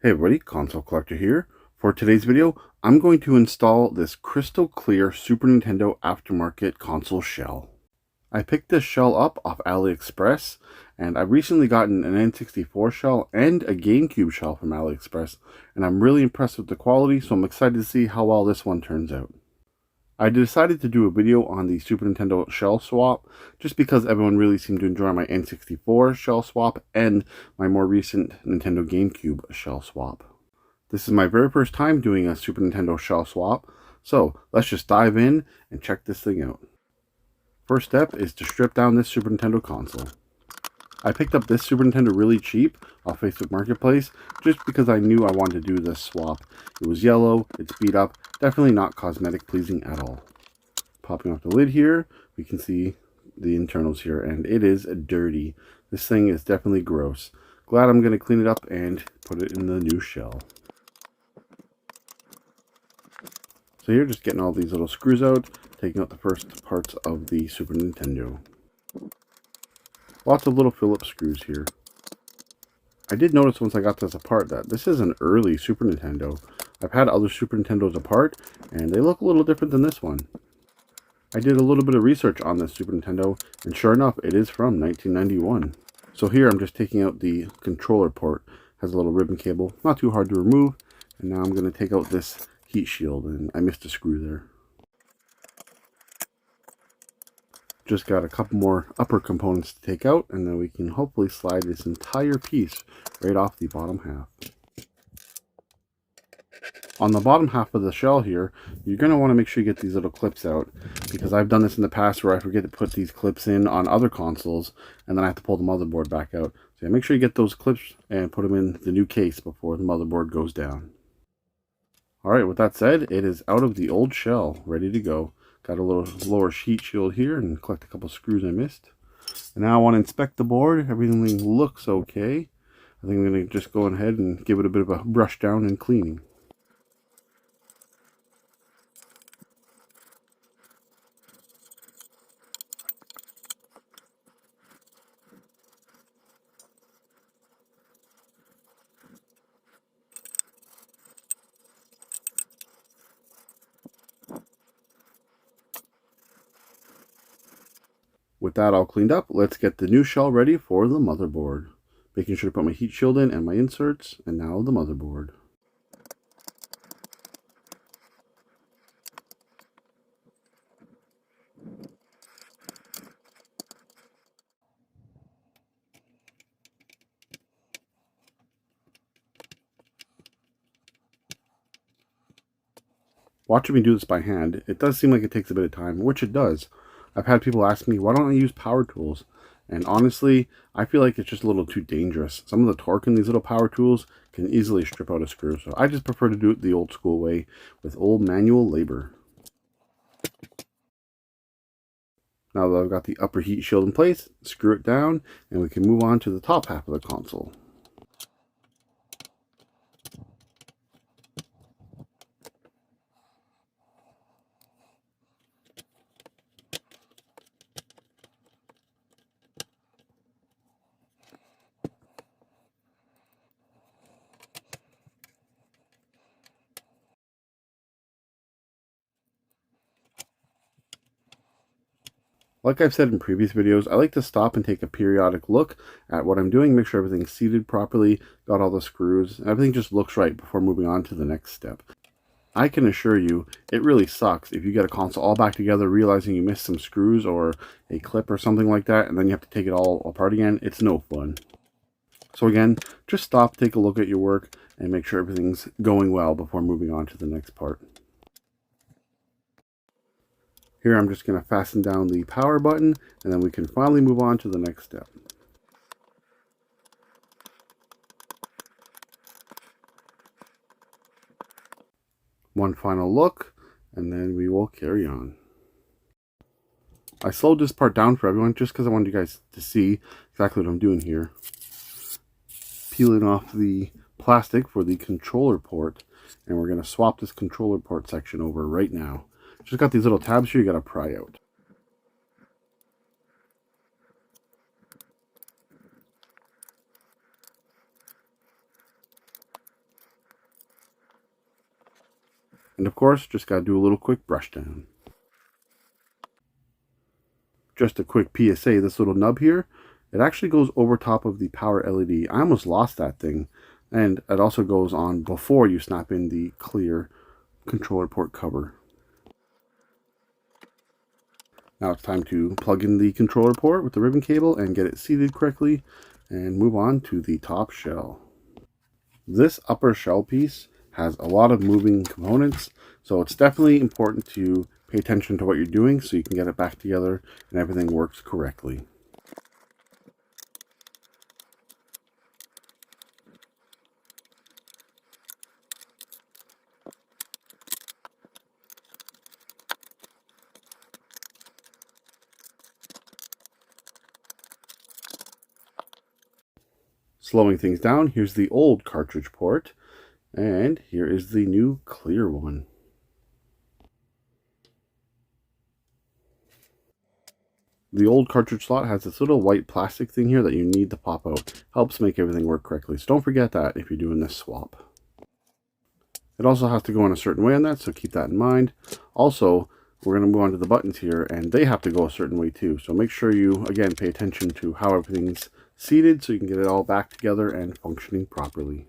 Hey everybody, Console Collector here. For today's video, I'm going to install this crystal clear Super Nintendo aftermarket console shell. I picked this shell up off Aliexpress, and I've recently gotten an N64 shell and a GameCube shell from Aliexpress, and I'm really impressed with the quality, so I'm excited to see how well this one turns out. I decided to do a video on the Super Nintendo shell swap just because everyone really seemed to enjoy my N64 shell swap and my more recent Nintendo GameCube shell swap. This is my very first time doing a Super Nintendo shell swap, so let's just dive in and check this thing out. First step is to strip down this Super Nintendo console. I picked up this Super Nintendo really cheap off Facebook Marketplace just because I knew I wanted to do this swap. It was yellow, it's beat up, definitely not cosmetic pleasing at all. Popping off the lid here, we can see the internals here, and it is dirty. This thing is definitely gross. Glad I'm going to clean it up and put it in the new shell. So here, just getting all these little screws out, taking out the first parts of the Super Nintendo. Lots of little Phillips screws here. I did notice once I got this apart that this is an early Super Nintendo. I've had other Super Nintendos apart, and they look a little different than this one. I did a little bit of research on this Super Nintendo, and sure enough, it is from 1991. So here I'm just taking out the controller port. It has a little ribbon cable, not too hard to remove, and now I'm going to take out this heat shield, and I missed a screw there. Just got a couple more upper components to take out, and then we can hopefully slide this entire piece right off the bottom half. On the bottom half of the shell here, you're going to want to make sure you get these little clips out, because I've done this in the past where I forget to put these clips in on other consoles, and then I have to pull the motherboard back out. So yeah, make sure you get those clips and put them in the new case before the motherboard goes down. Alright, with that said, it is out of the old shell, ready to go. Got a little lower heat shield here and collect a couple screws I missed. And now I want to inspect the board. Everything looks okay. I think I'm going to just go ahead and give it a bit of a brush down and cleaning. With that all cleaned up, let's get the new shell ready for the motherboard. Making sure to put my heat shield in and my inserts, and now the motherboard. Watching me do this by hand, it does seem like it takes a bit of time, which it does. I've had people ask me, why don't I use power tools? And honestly, I feel like it's just a little too dangerous. Some of the torque in these little power tools can easily strip out a screw. So I just prefer to do it the old school way with old manual labor. Now that I've got the upper heat shield in place, screw it down, and we can move on to the top half of the console. Like I've said in previous videos, I like to stop and take a periodic look at what I'm doing, make sure everything's seated properly, got all the screws, and everything just looks right before moving on to the next step. I can assure you, it really sucks if you get a console all back together realizing you missed some screws or a clip or something like that, and then you have to take it all apart again. It's no fun. So again, just stop, take a look at your work, and make sure everything's going well before moving on to the next part. Here I'm just going to fasten down the power button, and then we can finally move on to the next step. One final look, and then we will carry on. I slowed this part down for everyone just because I wanted you guys to see exactly what I'm doing here. Peeling off the plastic for the controller port, and we're going to swap this controller port section over right now. Just got these little tabs here you got to pry out. And of course, just got to do a little quick brush down. Just a quick PSA, this little nub here, it actually goes over top of the power LED. I almost lost that thing. And it also goes on before you snap in the clear controller port cover. Now it's time to plug in the controller port with the ribbon cable and get it seated correctly and move on to the top shell. This upper shell piece has a lot of moving components, so it's definitely important to pay attention to what you're doing so you can get it back together and everything works correctly. Slowing things down, here's the old cartridge port, and here is the new clear one. The old cartridge slot has this little white plastic thing here that you need to pop out. Helps make everything work correctly, so don't forget that if you're doing this swap. It also has to go in a certain way on that, so keep that in mind. Also, we're going to move on to the buttons here, and they have to go a certain way too. So make sure you, again, pay attention to how everything's seated so you can get it all back together and functioning properly.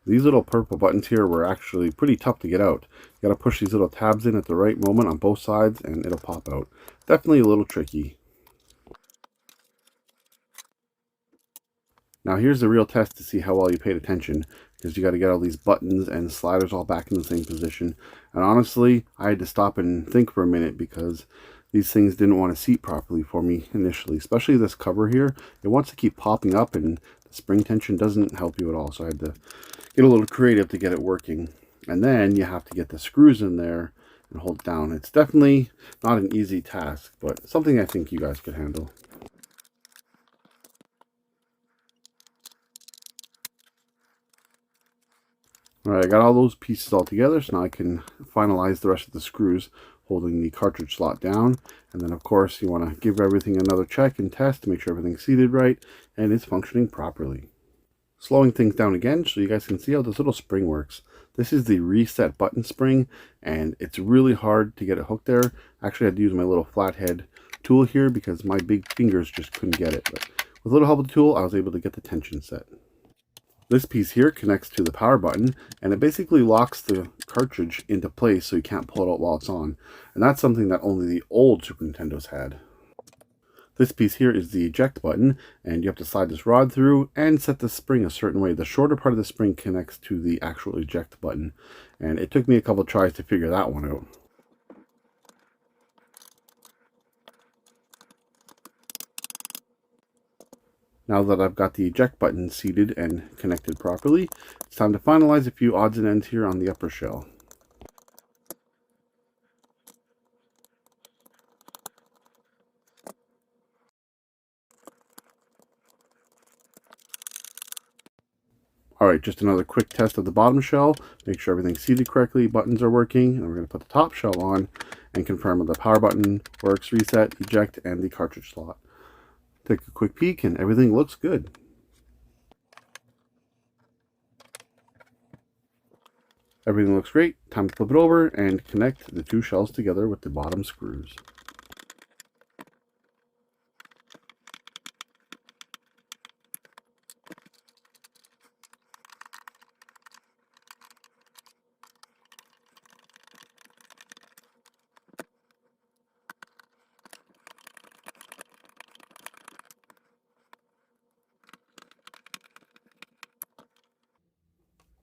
These little purple buttons here were actually pretty tough to get out. You got to push these little tabs in at the right moment on both sides and it'll pop out. Definitely a little tricky. Now here's the real test to see how well you paid attention, because you got to get all these buttons and sliders all back in the same position. And honestly, I had to stop and think for a minute because these things didn't want to seat properly for me initially, especially this cover here. It wants to keep popping up and the spring tension doesn't help you at all. So I had to get a little creative to get it working. And then you have to get the screws in there and hold it down. It's definitely not an easy task, but something I think you guys could handle. Alright, I got all those pieces all together, so now I can finalize the rest of the screws holding the cartridge slot down. And then of course you want to give everything another check and test to make sure everything's seated right and it's functioning properly. Slowing things down again so you guys can see how this little spring works. This is the reset button spring and it's really hard to get it hooked there. Actually I had to use my little flathead tool here because my big fingers just couldn't get it. But with a little help of the tool I was able to get the tension set. This piece here connects to the power button and it basically locks the cartridge into place so you can't pull it out while it's on. And that's something that only the old Super Nintendos had. This piece here is the eject button and you have to slide this rod through and set the spring a certain way. The shorter part of the spring connects to the actual eject button and it took me a couple tries to figure that one out. Now that I've got the eject button seated and connected properly, it's time to finalize a few odds and ends here on the upper shell. Alright, just another quick test of the bottom shell. Make sure everything's seated correctly, buttons are working, and we're going to put the top shell on and confirm that the power button works, reset, eject, and the cartridge slot. Take a quick peek and everything looks good. Everything looks great. Time to flip it over and connect the two shells together with the bottom screws.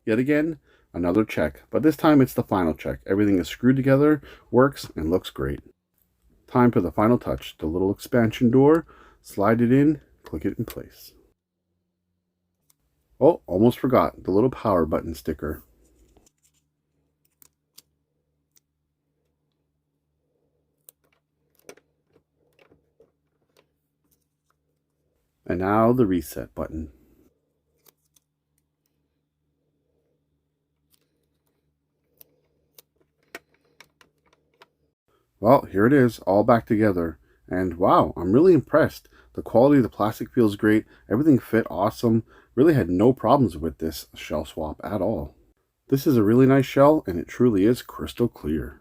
Yet again, another check, but this time it's the final check. Everything is screwed together, works, and looks great. Time for the final touch. The little expansion door, slide it in, click it in place. Oh, almost forgot, the little power button sticker. And now the reset button. Well, here it is, all back together. And wow, I'm really impressed. The quality of the plastic feels great. Everything fit awesome. Really had no problems with this shell swap at all. This is a really nice shell, and it truly is crystal clear.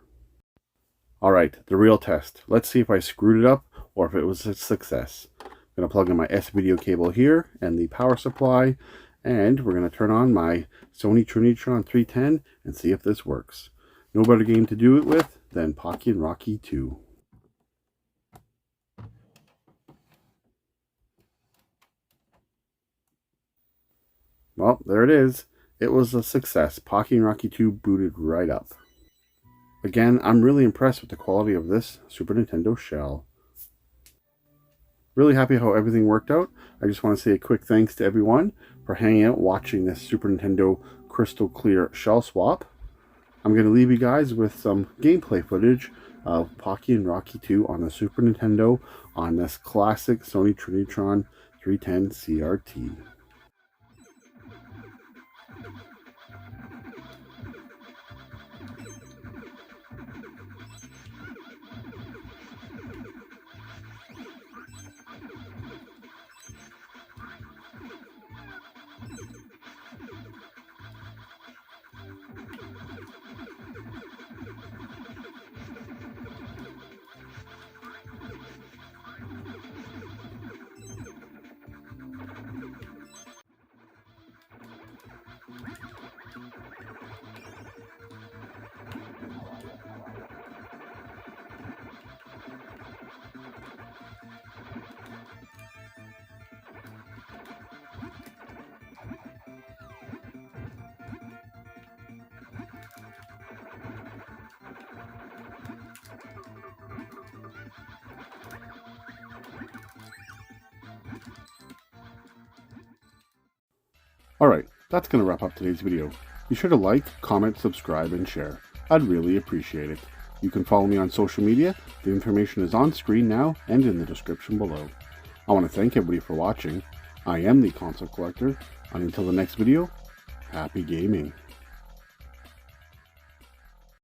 Alright, the real test. Let's see if I screwed it up or if it was a success. I'm going to plug in my S-video cable here and the power supply, and we're going to turn on my Sony Trinitron 310 and see if this works. No better game to do it with than Pocky and Rocky 2. Well, there it is. It was a success. Pocky and Rocky 2 booted right up. Again, I'm really impressed with the quality of this Super Nintendo shell. Really happy how everything worked out. I just want to say a quick thanks to everyone for hanging out watching this Super Nintendo crystal clear shell swap. I'm going to leave you guys with some gameplay footage of Pocky and Rocky 2 on the Super Nintendo on this classic Sony Trinitron 310 CRT. Alright, that's going to wrap up today's video. Be sure to like, comment, subscribe, and share. I'd really appreciate it. You can follow me on social media. The information is on screen now and in the description below. I want to thank everybody for watching. I am the Console Collector, and until the next video, happy gaming.